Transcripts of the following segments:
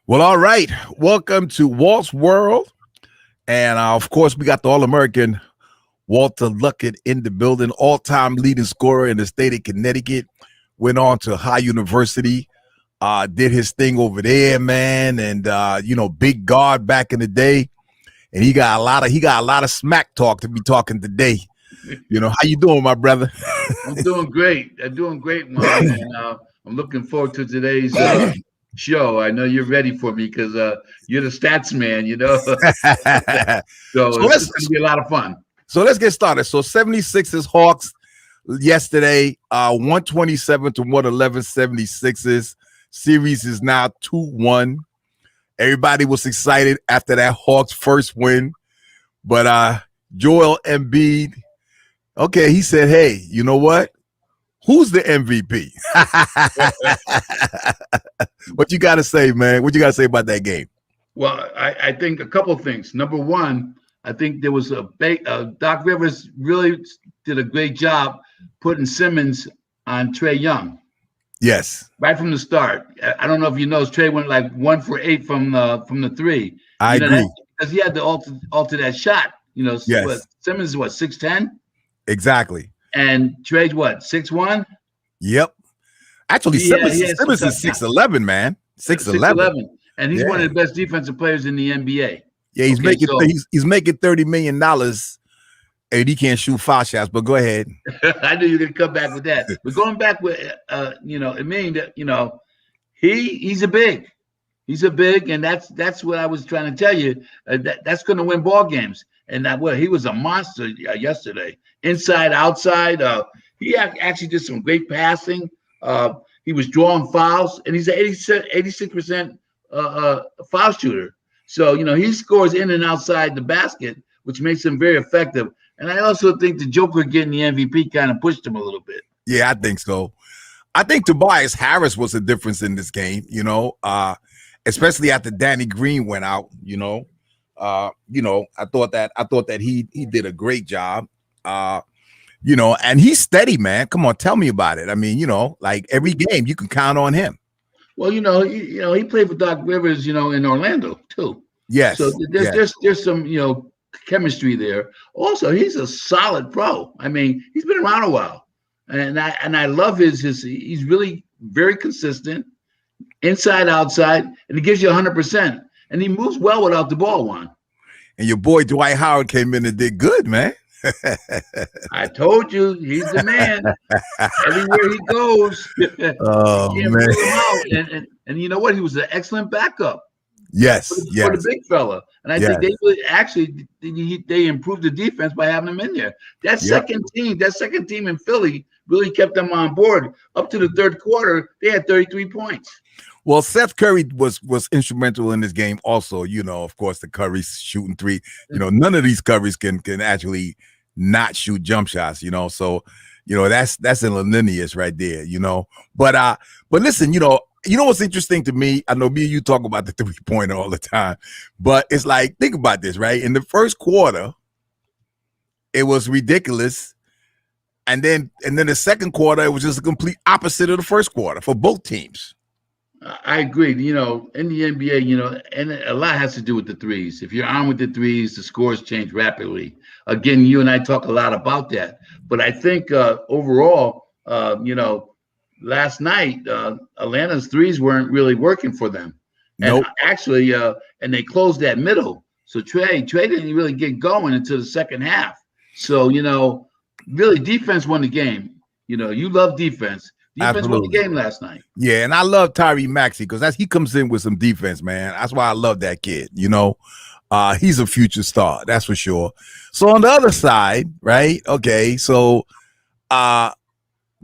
Well, all right. Welcome to Walt's World. And of course, we got the All American Walter Luckett in the building, all time leading scorer in the state of Connecticut. Went on to High University, did his thing over there, man. And, big guard back in the day. And he got a lot of smack talk to be talking today. How you doing, my brother? I'm doing great. Man. And I'm looking forward to today's show. I know you're ready for me because you're the stats man, so it's going to be a lot of fun. So let's get started. So 76ers Hawks yesterday, 127 to 111 76ers. Series is now 2-1. Everybody was excited after that Hawks first win. But Joel Embiid, okay, he said, hey, you know what? Who's the MVP? What you got to say, man? What you got to say about that game? Well, I think a couple of things. Number one, I think there was Doc Rivers really did a great job putting Simmons on Trae Young. Yes. Right from the start. I don't know if you know, Trae went like 1 for 8 from the three. I agree. Because he had to alter that shot. Yes. Simmons is 6'10"? Exactly. And Trae's 6'1"? Yep. Actually, Simmons is 6'11", man. 6'11". And he's one of the best defensive players in the NBA. Yeah, he's making $30 million, and he can't shoot foul shots. But go ahead. I knew you were gonna come back with that. But going back with it means that he's a big. He's a big, and that's what I was trying to tell you. That's going to win ball games. And he was a monster yesterday, inside, outside. He actually did some great passing. He was drawing fouls, and he's an 86% foul shooter. So, he scores in and outside the basket, which makes him very effective. And I also think the Joker getting the MVP kind of pushed him a little bit. Yeah, I think so. I think Tobias Harris was a difference in this game, especially after Danny Green went out, I thought that he did a great job. And he's steady, man. Come on, tell me about it. I mean, like every game you can count on him. Well, he played for Doc Rivers, in Orlando too. Yes. So there's some, chemistry there. Also, he's a solid pro. I mean, he's been around a while. And I love he's really very consistent, inside, outside, and he gives you 100%. And he moves well without the ball, Juan. And your boy Dwight Howard came in and did good, man. I told you, he's the man. Everywhere he goes, oh man! And you know what? He was an excellent backup. Yes, for the big fella. And I think they improved the defense by having him in there. That second team in Philly really kept them on board. Up to the third quarter, they had 33 points. Well, Seth Curry was instrumental in this game also. Of course, the Curry's shooting three. None of these Currys can actually not shoot jump shots, So, that's an lineage right there, But listen, what's interesting to me? I know me and you talk about the 3-pointer all the time, but it's like, think about this, right? In the first quarter, it was ridiculous. And then the second quarter, it was just a complete opposite of the first quarter for both teams. I agree. In the NBA, and a lot has to do with the threes. If you're on with the threes, the scores change rapidly. Again, you and I talk a lot about that. But I think overall, last night, Atlanta's threes weren't really working for them. Nope. And actually, and they closed that middle. So Trae didn't really get going until the second half. So, really defense won the game. You love defense. Defense won the game last night. Yeah, and I love Tyrese Maxey because he comes in with some defense, man. That's why I love that kid. He's a future star, that's for sure. So on the other side, right? Okay, so the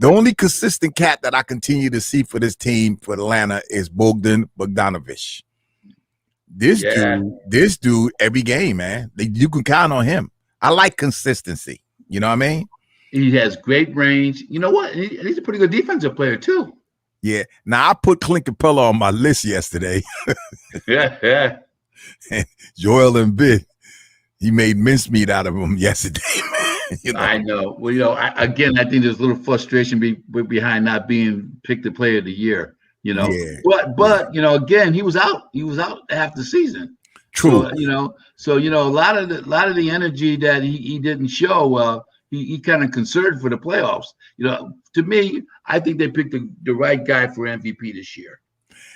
only consistent cat that I continue to see for this team for Atlanta is Bogdan Bogdanović. This dude, every game, man, you can count on him. I like consistency. You know what I mean? He has great range. You know what? He's a pretty good defensive player too. Yeah. Now I put Clint Capella on my list yesterday. Yeah. Joel Embiid, he made mincemeat out of him yesterday, man. I know. Well, I think there's a little frustration behind not being picked the player of the year. you know. Yeah, yeah, But you know, again, he was out. He was out half the season. true. So you know, a lot of the energy that he didn't show, he kind of conserved for the playoffs. You know, to me, I think they picked the right guy for MVP this year.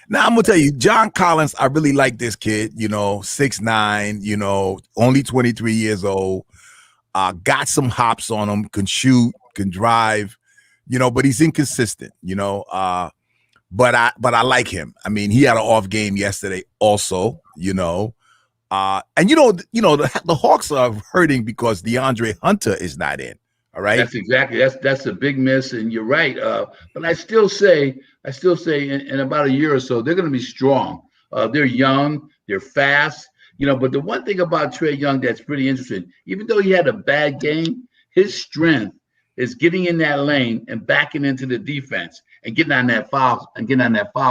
Now I'm gonna tell you, John Collins. I really like this kid. 6'9". Only 23 years old. Got some hops on him. Can shoot. Can drive. But he's inconsistent. But I like him. I mean, he had an off game yesterday. Also, and the Hawks are hurting because DeAndre Hunter is not in. All right. That's a big miss, and you're right. But I still say in about a year or so they're going to be strong. They're young, they're fast, But the one thing about Trae Young that's pretty interesting, even though he had a bad game, his strength is getting in that lane and backing into the defense and getting on that foul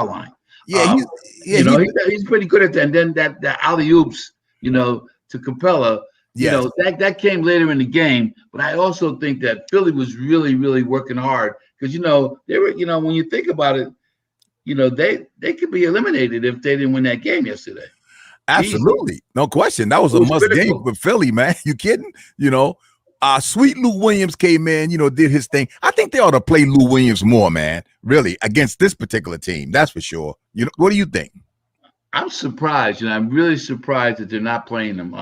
line. Yeah, He's pretty good at that. And then that alley oops, to Capella. yes. That came later in the game, but I also think that Philly was really, really working hard because they were, when you think about it, they could be eliminated if they didn't win that game yesterday. Absolutely, Easy. no question. That was a must game for Philly, man. You kidding? Sweet Lou Williams came in, did his thing. I think they ought to play Lou Williams more, man. Really, against this particular team, that's for sure. What do you think? I'm surprised, I'm really surprised that they're not playing him.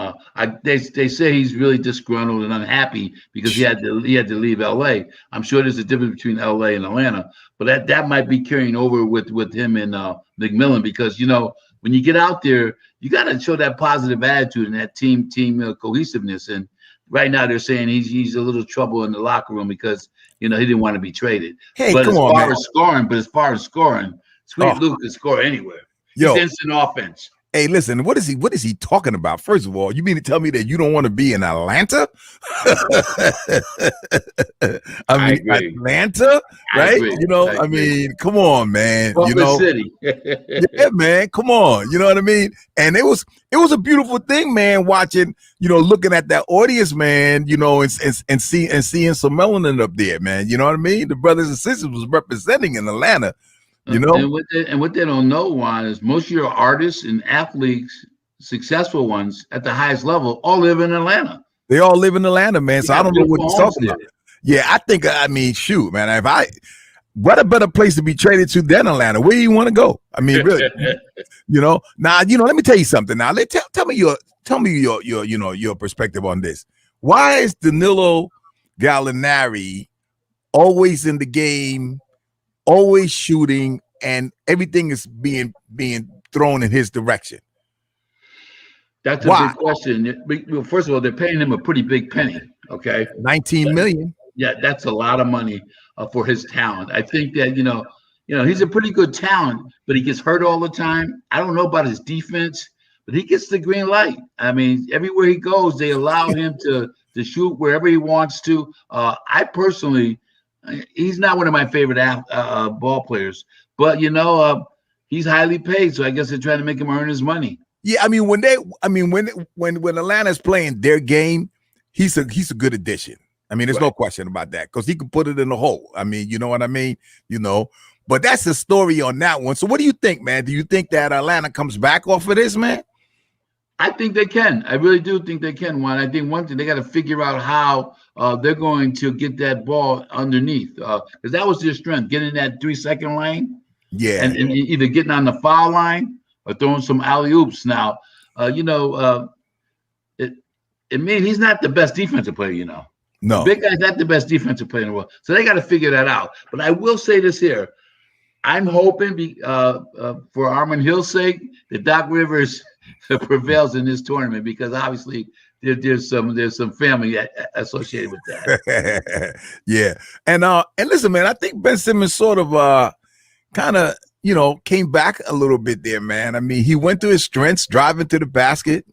They say he's really disgruntled and unhappy because he had to leave LA. I'm sure there's a difference between LA and Atlanta, but that might be carrying over with him and McMillan because when you get out there, you got to show that positive attitude and that team cohesiveness. And right now they're saying he's a little trouble in the locker room because he didn't want to be traded. Hey, but as far as scoring, Sweet Luke can score anywhere. He's instant offense. Hey, listen, what is he talking about? First of all, you mean to tell me that you don't want to be in Atlanta? Atlanta, right? I mean, come on, man. City. Yeah, man, come on. You know what I mean? And it was a beautiful thing, man, watching, looking at that audience, man, and seeing some melanin up there, man. You know what I mean? The brothers and sisters was representing in Atlanta. And what they don't know, Juan, is most of your artists and athletes, successful ones at the highest level, all live in Atlanta. They all live in Atlanta, man. So I don't know what he's talking about. Yeah, I mean, shoot, man. What a better place to be traded to than Atlanta? Where do you want to go? I mean, really, Now, let me tell you something. Now, tell me your perspective on this. Why is Danilo Gallinari always in the game? Always shooting, and everything is being thrown in his direction. That's a big question. Well, first of all, they're paying him a pretty big penny. Okay, $19 million. Yeah, that's a lot of money for his talent. I think that he's a pretty good talent, but he gets hurt all the time. I don't know about his defense, but he gets the green light. I mean, everywhere he goes, they allow him to shoot wherever he wants to. I personally. He's not one of my favorite ball players, but he's highly paid, so I guess they're trying to make him earn his money. Yeah, I mean when Atlanta's playing their game, he's a good addition. I mean, there's no question about that because he can put it in the hole. I mean, you know what I mean? But that's the story on that one. So what do you think, man? Do you think that Atlanta comes back off of this, man? I think they can. I really do think they can, Juan. I think one thing they got to figure out how they're going to get that ball underneath because that was their strength, getting that 3-second lane. Yeah, and either getting on the foul line or throwing some alley oops. Now, it means he's not the best defensive player. No, the big guy's not the best defensive player in the world, so they got to figure that out. But I will say this here: I'm hoping for Armin Hill's sake that Doc Rivers prevails in this tournament because obviously there's some family associated with that. Yeah, and listen, man, I think Ben Simmons sort of kind of came back a little bit there, man. I mean, he went to his strengths, driving to the basket.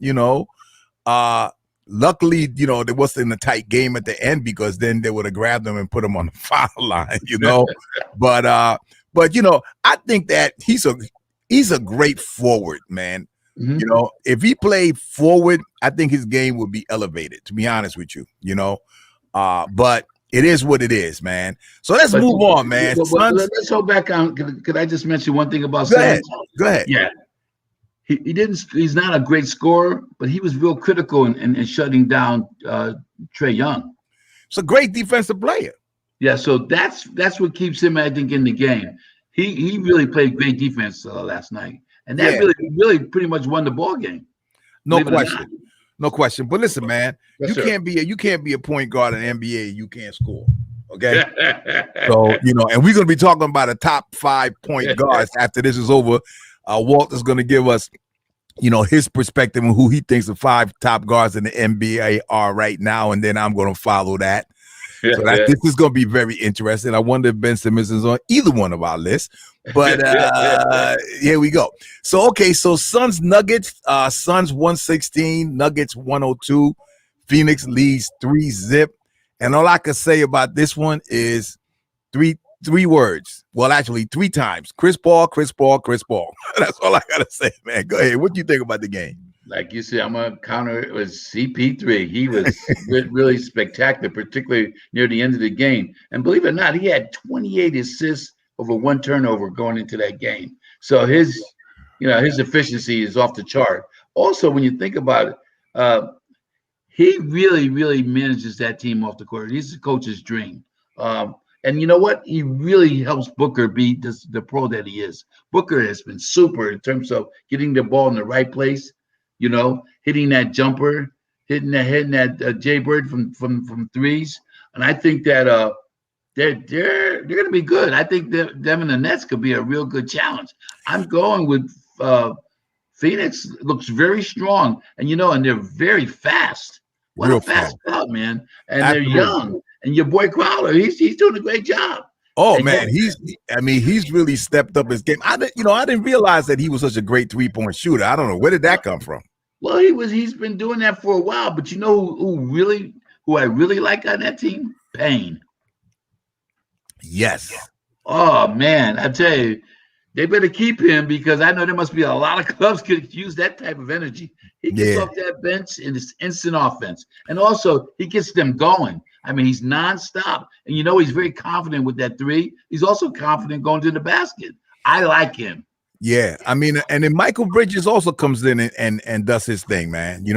Luckily, there wasn't a tight game at the end because then they would have grabbed him and put him on the foul line. But I think that he's a great forward, man. Mm-hmm. If he played forward, I think his game would be elevated, to be honest with you, but it is what it is, man. So let's move on, man. Let's go back on. Could I just mention one thing about Go ahead. Suns? Go ahead. Yeah, he didn't. He's not a great scorer, but he was real critical in shutting down Trae Young. It's a great defensive player. Yeah, so that's what keeps him, I think, in the game. He really played great defense last night, and that really pretty much won the ball game. No question. No question. But listen, man, you can't be a point guard in the NBA. You can't score. Okay. So, and we're going to be talking about a top 5 point guards after this is over. Walt is going to give us, his perspective on who he thinks the 5 top guards in the NBA are right now. And then I'm going to follow that. So this is going to be very interesting. I wonder if Ben Simmons is on either one of our lists. But here we go. So, so Suns Nuggets, Suns 116, Nuggets 102. Phoenix leads 3-0. And all I can say about this one is three words. Well, actually 3 times. Chris Paul, Chris Paul, Chris Paul. That's all I got to say, man. Go ahead. What do you think about the game? Like you said, I'm going to counter it with CP3. He was really spectacular, particularly near the end of the game. And believe it or not, he had 28 assists over 1 turnover going into that game. So his efficiency is off the chart. Also, when you think about it, he really, really manages that team off the court. He's the coach's dream. And you know what? He really helps Booker be the pro that he is. Booker has been super in terms of getting the ball in the right place. Hitting that jumper, hitting that Jaybird from threes, and I think that they're going to be good. I think that them and the Nets could be a real good challenge. I'm going with Phoenix. Looks very strong, and and they're very fast. What real a fast crowd, man! And Absolutely. They're young. And your boy Crowder, he's doing a great job. Oh man, he's really stepped up his game. I didn't realize that he was such a great 3-point shooter. I don't know, where did that come from? Well, he's been doing that for a while, but who I really like on that team? Payne. Yes. Oh man, I tell you, they better keep him because I know there must be a lot of clubs could use that type of energy. He gets off that bench and it's instant offense. And also he gets them going. I mean, he's nonstop. And he's very confident with that 3. He's also confident going to the basket. I like him. Yeah. I mean, and then Michael Bridges also comes in and does his thing, man. This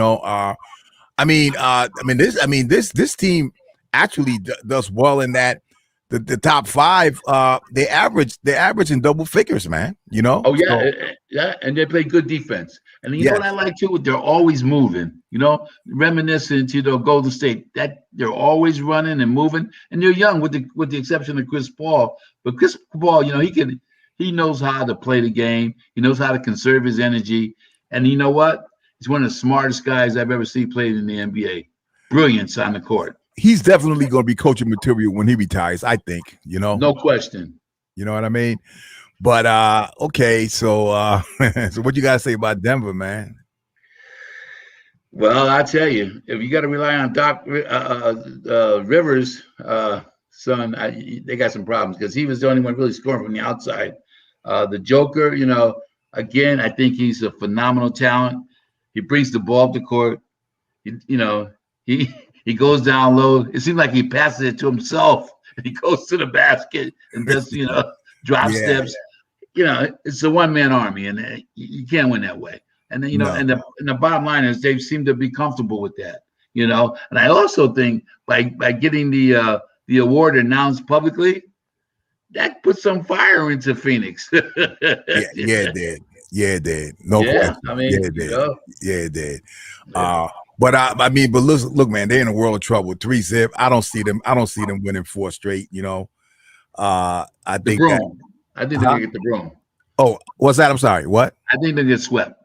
team actually does well in that the top 5, they average in double figures, man. Oh yeah, yeah, and they play good defense. And you know what I like too? They're always moving. Reminiscent to Golden State. That they're always running and moving, and they're young, with the exception of Chris Paul. But Chris Paul, he knows how to play the game. He knows how to conserve his energy, and you know what? He's one of the smartest guys I've ever seen played in the NBA. Brilliance on the court. He's definitely going to be coaching material when he retires, I think, No question. You know what I mean? But, okay. So, so what you got to say about Denver, man? Well, I tell you, if you got to rely on Doc Rivers, son, they got some problems because he was the only one really scoring from the outside. The Joker, again, I think he's a phenomenal talent. He brings the ball up the court. He goes down low. It seems like he passes it to himself. He goes to the basket and just, drop steps. It's a one-man army, and you can't win that way. And then, and the bottom line is they seem to be comfortable with that, And I also think by getting the award announced publicly, that put some fire into Phoenix. it did. Yeah, it did. No question. I mean, it did. Yeah, it did. But look, man, they're in a world of trouble. 3-0. I don't see them winning 4 straight. I think they're gonna get the broom. Oh, what's that? I'm sorry. What? I think they get swept.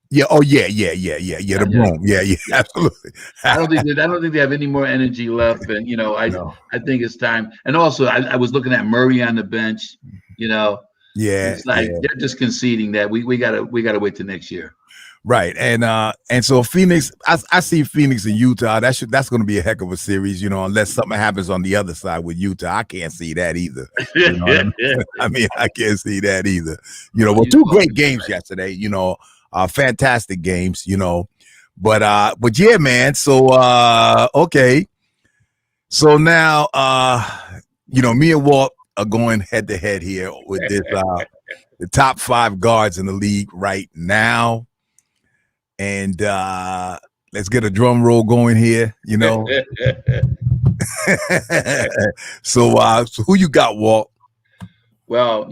Yeah. Oh, yeah. The broom. Yeah. Absolutely. I don't think they have any more energy left, and I think it's time. And also, I was looking at Murray on the bench. Yeah. It's like they're just conceding that we gotta wait till next year. Right. And so Phoenix, I see Phoenix and Utah. That's going to be a heck of a series, unless something happens on the other side with Utah. I can't see that either. I mean, I can't see that either. Well, 2 great games yesterday, fantastic games, but yeah, man. So, okay. So now, me and Walt are going head to head here with this the top 5 guards in the league right now. And let's get a drum roll going here, So who you got, Walt? Well,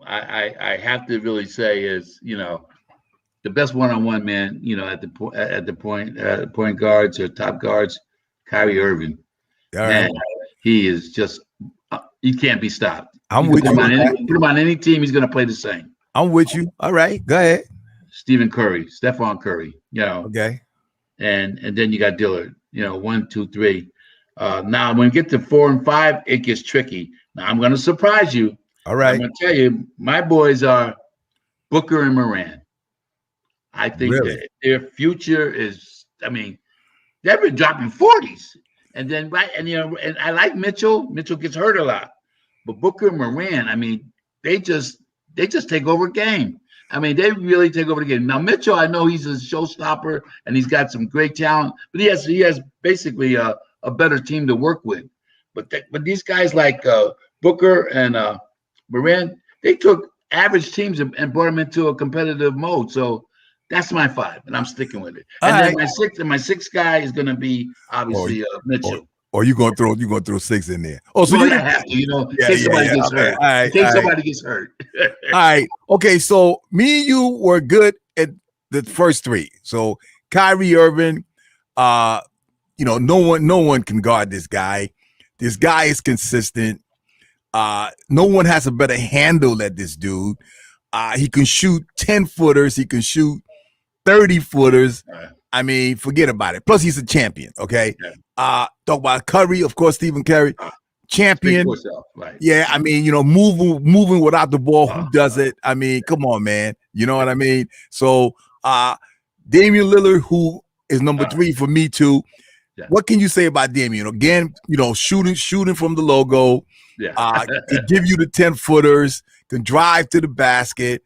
I have to really say is, the best one-on-one man, at the point guards or top guards, Kyrie Irving. All Man, right. he is just he can't be stopped. I'm You with can you. put him on any team, he's going to play the same. I'm with you. All right, go ahead. Stephen Curry, Stephon Curry, Okay. and then you got Dillard, 1, 2, 3. Now, when you get to 4 and 5, it gets tricky. Now, I'm going to surprise you. All I'm right. going to tell you, my boys are Booker and Moran. I think Really? that their future is, they've been dropping 40s. And then, and I like Mitchell. Mitchell gets hurt a lot. But Booker and Moran, they just take over a game. They really take over the game. Now, Mitchell, I know he's a showstopper and he's got some great talent, but he has basically a better team to work with. But these guys like Booker and Moran, they took average teams and brought them into a competitive mode. So that's my 5, and I'm sticking with it. All And then right. my sixth guy is going to be Or obviously Mitchell. or you gonna throw 6 in there. Oh, so Well, you I didn't. have to, in Yeah, case yeah, somebody yeah. gets Okay. hurt. All right. In case All right. somebody gets hurt. All right. Okay. So me and you were good at the first 3. So Kyrie Irving, no one can guard this guy. This guy is consistent. No one has a better handle at this dude. He can shoot 10-footers. He can shoot 30-footers. Forget about it. Plus, he's a champion. Okay. Talk about Curry, of course, Stephen Curry, champion. Right. Yeah, moving without the ball. Who does it? Come on, man. You know what I mean? So, Damian Lillard, who is number 3 for me too. Yeah. What can you say about Damian? Again, shooting from the logo. Yeah. Can give you the 10-footers. Can drive to the basket.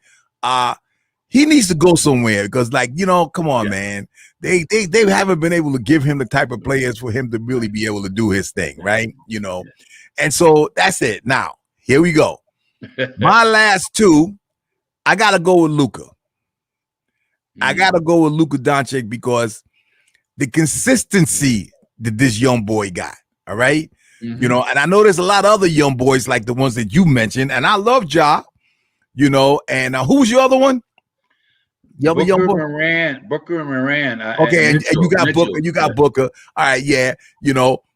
He needs to go somewhere because, come on, man. They haven't been able to give him the type of players for him to really be able to do his thing, right? And so that's it. Now, here we go. My last 2, I got to go with Luka. I got to go with Luka Doncic because the consistency that this young boy got, all right? Mm-hmm. And I know there's a lot of other young boys like the ones that you mentioned, and I love Ja, and who's your other one? The other young boy? Booker and Moran. Okay, and you got Mitchell. Booker. You got Booker. All right, yeah,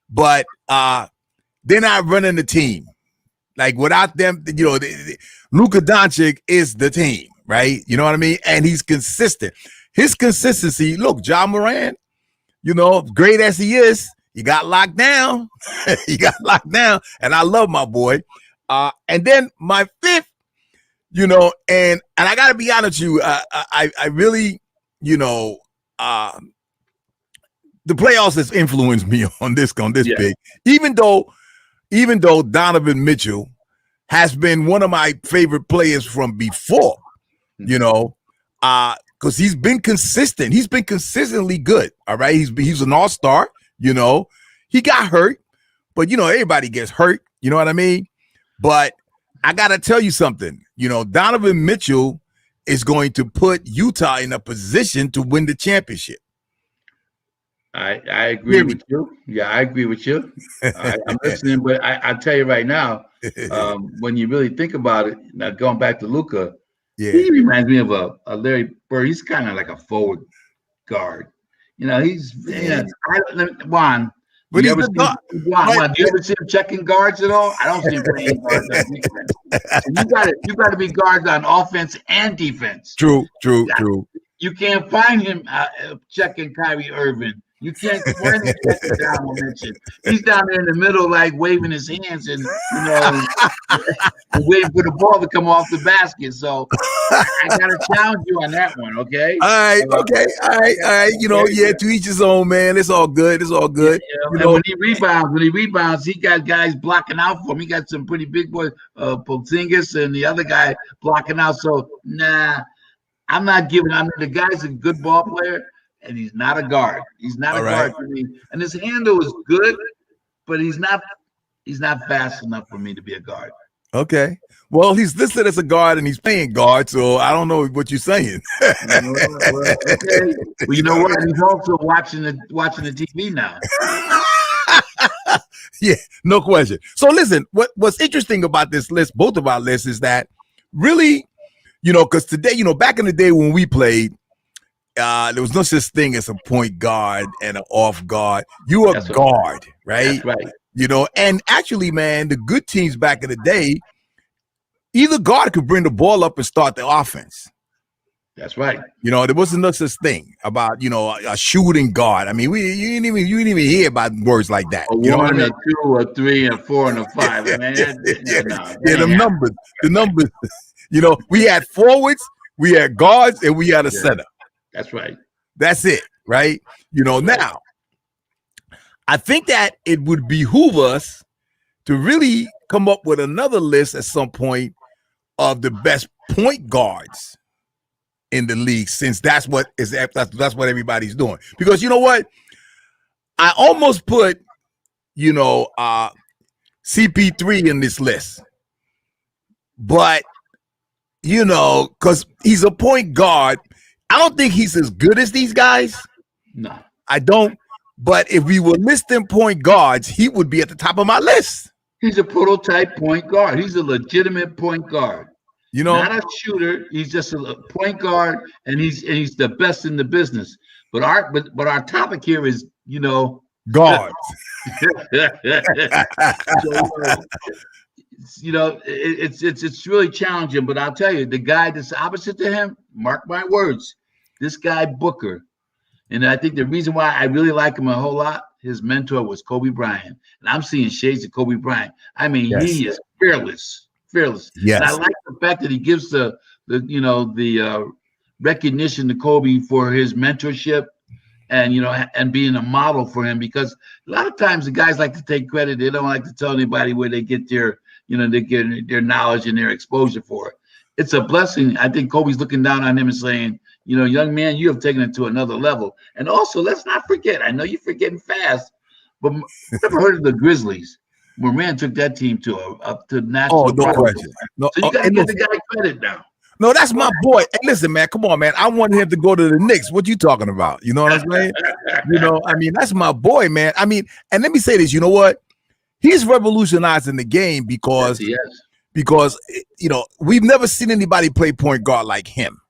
but they're not running the team. Like without them, Luka Doncic is the team, right? You know what I mean? And he's consistent. His consistency, look, Ja Moran, great as he is, he got locked down. And I love my boy. And then my 5th, and I got to be honest with you, I really, the playoffs has influenced me on this big. Even though Donovan Mitchell has been one of my favorite players from before, because he's been consistent. He's been consistently good. All right, he's an all-star. He got hurt, but everybody gets hurt. You know what I mean? But I gotta tell you something. Donovan Mitchell is going to put Utah in a position to win the championship. I agree with you. Yeah, I agree with you. I'm listening, but I tell you right now, when you really think about it, now going back to Luka, he reminds me of a Larry Bird. He's kind of like a forward guard. He's Juan. But do you ever see him checking guards at all? I don't see him playing guards on defense. So you got to be guards on offense and defense. True. You can't find him checking Kyrie Irving. You can't find him checking Donovan Mitchell. He's down there in the middle, like waving his hands and waiting for the ball to come off the basket. So I got to challenge you on that one, okay? All right, okay, all right. To each his own, man. It's all good. Yeah. And when he rebounds, he got guys blocking out for him. He got some pretty big boys, Porzingis and the other guy blocking out. So I'm not giving. The guy's a good ball player, and he's not a guard. He's not a guard for me. And his handle is good, but he's not fast enough for me to be a guard. Okay. Well, he's listed as a guard and he's playing guard, so I don't know what you're saying. Well, okay. Well, you know what? He's also watching the TV now. Yeah, no question. So listen, what's interesting about this list, both of our lists, is that really, because today, back in the day when we played, there was no such thing as a point guard and an off guard. You were a guard, right? That's right. And actually, man, the good teams back in the day, either guard could bring the ball up and start the offense. That's right. There wasn't no such thing about a shooting guard. I mean, you didn't even hear about words like that. A 1, a 2, a 3, a 4, and a 5. Man, the numbers. We had forwards, we had guards, and we had a center. That's right. That's it, right? Now, I think that it would behoove us to really come up with another list at some point of the best point guards in the league, since that's what everybody's doing. Because you know what? I almost put, CP3 in this list. But, because he's a point guard, I don't think he's as good as these guys. No. I don't. But if we were listing point guards, he would be at the top of my list. He's a prototype point guard. He's a legitimate point guard. Not a shooter. He's just a point guard, and he's the best in the business. But our topic here is, guards. It's really challenging. But I'll tell you, the guy that's opposite to him, mark my words, this guy Booker. And I think the reason why I really like him a whole lot, his mentor was Kobe Bryant. And I'm seeing shades of Kobe Bryant. I mean, He is fearless. Yes. And I like the fact that he gives the recognition to Kobe for his mentorship and, and being a model for him, because a lot of times the guys like to take credit. They don't like to tell anybody where they get their, they get their knowledge and their exposure for it. It's a blessing. I think Kobe's looking down on him and saying, young man, you have taken it to another level. And also, let's not forget, I know you're forgetting fast, but never heard of the Grizzlies. Morant took that team to national. Oh, no question. No, so you got to give the guy credit now. No, that's my boy. Hey, listen, man, come on, man. I wanted him to go to the Knicks. What you talking about? You know what I'm saying? That's my boy, man. I mean, and let me say this. You know what? He's revolutionizing the game because we've never seen anybody play point guard like him.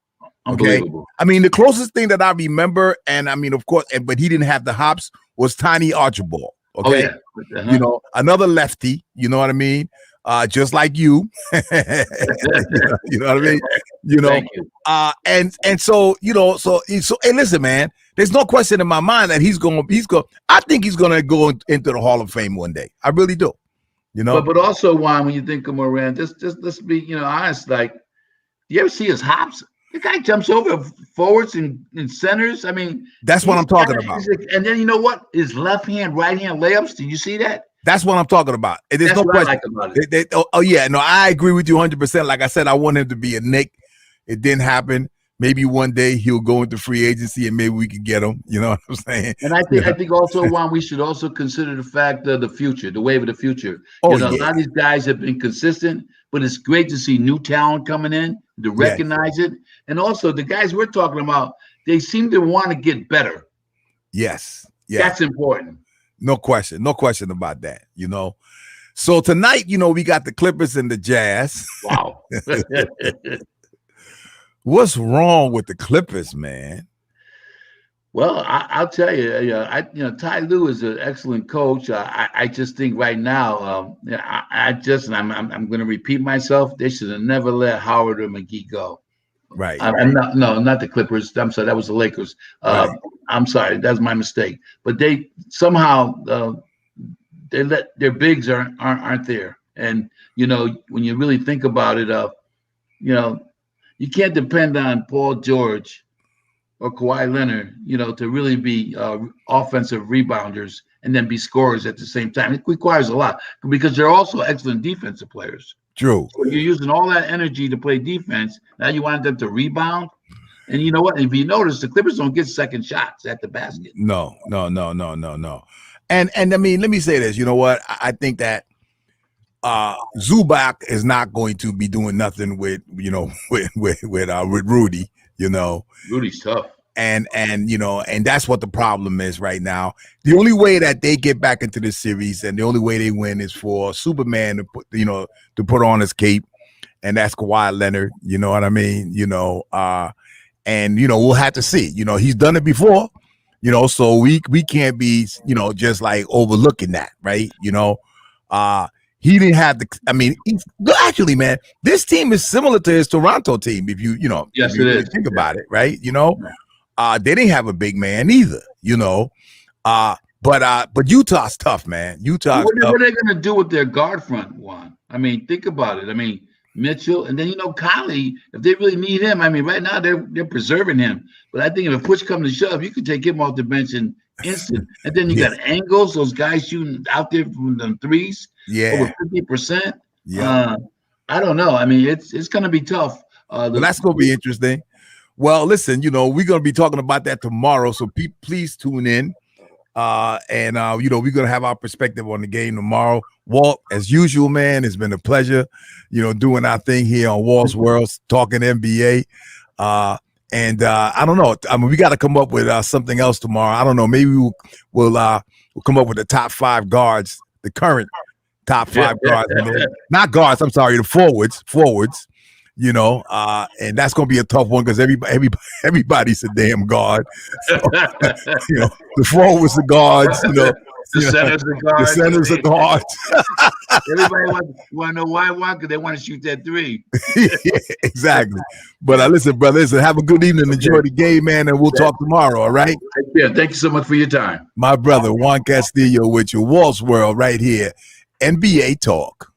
Okay, I mean, the closest thing that I remember, and I mean, of course, but he didn't have the hops, was Tiny Archibald. Okay, another lefty. You know what I mean? Just like you. You know what I mean? And so hey, listen, man. There's no question in my mind that he's going. I think he's going to go into the Hall of Fame one day. I really do. But also, Juan, when you think of Morant, just let's be honest. Like, do you ever see his hops? The guy jumps over forwards and centers. I mean, that's what I'm talking about. And then you know what? His left hand, right hand layups. Did you see that? That's what I'm talking about. There's no question. I like about it. I agree with you 100%. Like I said, I want him to be a Knick. It didn't happen. Maybe one day he'll go into free agency and maybe we can get him. You know what I'm saying? And I think also, Juan, we should also consider the fact of the future, the wave of the future. A lot of these guys have been consistent, but it's great to see new talent coming in to recognize it. And also the guys we're talking about, they seem to want to get better. Yes. Yeah. That's important. No question about that. So tonight, we got the Clippers and the Jazz. Wow. What's wrong with the Clippers, man? Well, I'll tell you, Ty Lue is an excellent coach. I just think right now, I'm going to repeat myself. They should have never let Howard or McGee go. Right. Not the Clippers. I'm sorry, that was the Lakers. Right. I'm sorry, that's my mistake. But they somehow they let their bigs aren't there. And when you really think about it, you can't depend on Paul George or Kawhi Leonard, to really be offensive rebounders and then be scorers at the same time. It requires a lot because they're also excellent defensive players. True. So you're using all that energy to play defense. Now you want them to rebound. And you know what? If you notice, the Clippers don't get second shots at the basket. No. And I mean, let me say this. You know what? I think that Zubac is not going to be doing nothing with with Rudy. You know, Rudy's tough. And and that's what the problem is right now. The only way that they get back into this series and the only way they win is for Superman to put on his cape, and that's Kawhi Leonard. You know what I mean? And we'll have to see. He's done it before. So we can't be just like overlooking that, right? He didn't have the. I mean, actually, man, this team is similar to his Toronto team. If yes, if you it is. Think about it, right? They didn't have a big man either. But Utah's tough, man. What are they going to do with their guard front, Juan? I mean, think about it. I mean, Mitchell, and then Kylie, if they really need him, I mean, right now they're preserving him. But I think if a push comes to shove, you could take him off the bench in instant. And then you got Angles, those guys shooting out there from the threes, over 50%. Yeah, I don't know. I mean, it's going to be tough. Well, that's going to be interesting. Well, listen, we're going to be talking about that tomorrow, so please tune in. And we're going to have our perspective on the game tomorrow. Walt, as usual, man, it's been a pleasure, doing our thing here on Walt's World, talking NBA. And I don't know. I mean, we got to come up with something else tomorrow. I don't know. Maybe we'll come up with the top 5 guards, the current top 5 guards. Not guards. I'm sorry, the forwards. And that's gonna be a tough one because everybody's a damn guard. So, the forwards are guards. The centers are guards. The centers are guards. Everybody want to know why? Because they want to shoot that 3. Yeah, exactly. But listen, brother, have a good evening. Enjoy the game, man, and we'll talk tomorrow. All right. Yeah. Thank you so much for your time, my brother Juan Castillo with your Walt's World right here, NBA Talk.